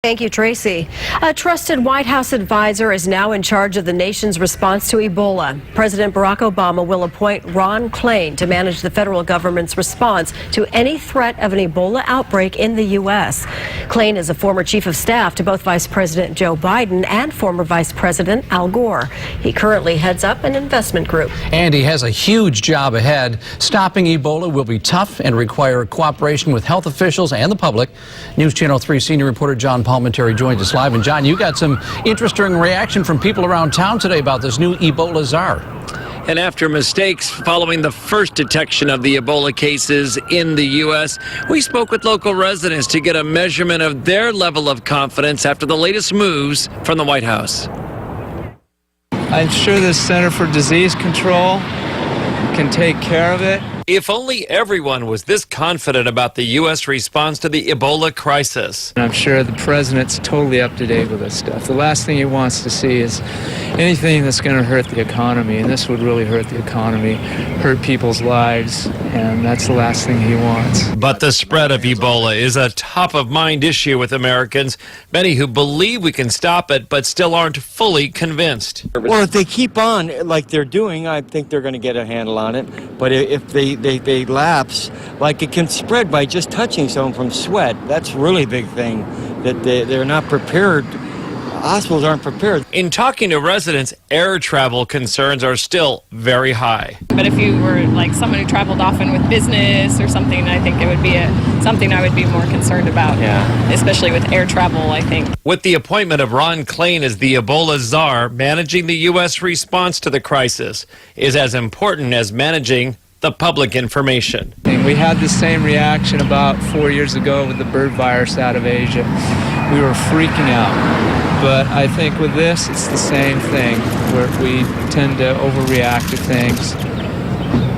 Thank you, Tracy. A trusted White House advisor is now in charge of the nation's response to Ebola. President Barack Obama will appoint Ron Klain to manage the federal government's response to any threat of an Ebola outbreak in the U.S. Klain is a former chief of staff to both Vice President Joe Biden and former Vice President Al Gore. He currently heads up an investment group. And he has a huge job ahead. Stopping Ebola will be tough and require cooperation with health officials and the public. News Channel 3 senior reporter John Palmentary joins us live. And John, you got some interesting reaction from people around town today about this new Ebola czar. And after mistakes following the first detection of the Ebola cases in the U.S., we spoke with local residents to get a measurement of their level of confidence after the latest moves from the White House. I'm sure the Center for Disease Control can take care of it. If only everyone was this confident about the U.S. response to the Ebola crisis. I'm sure the president's totally up to date with this stuff. The last thing he wants to see is anything that's going to hurt the economy, and this would really hurt the economy, hurt people's lives, and that's the last thing he wants. But the spread of Ebola is a top-of-mind issue with Americans, many who believe we can stop it but still aren't fully convinced. Well, if they keep on like they're doing, I think they're going to get a handle on it. But if they lapse, like it can spread by just touching someone from sweat. That's really a big thing, that they're not prepared. Hospitals aren't prepared. In talking to residents, air travel concerns are still very high. But if you were like someone who traveled often with business or something, I think it would be something I would be more concerned about. Yeah. Especially with air travel, I think. With the appointment of Ron Klain as the Ebola czar, managing the U.S. response to the crisis is as important as managing the public information. We had the same reaction about 4 years ago with the bird virus out of Asia. We were freaking out. But I think with this, it's the same thing, where we tend to overreact to things.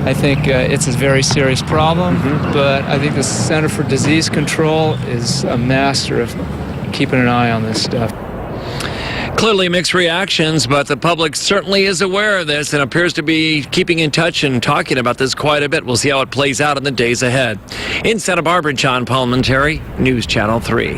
I think it's a very serious problem, but I think the Center for Disease Control is a master of keeping an eye on this stuff. Clearly mixed reactions, but the public certainly is aware of this and appears to be keeping in touch and talking about this quite a bit. We'll see how it plays out in the days ahead. In Santa Barbara, John Palmentary, News Channel 3.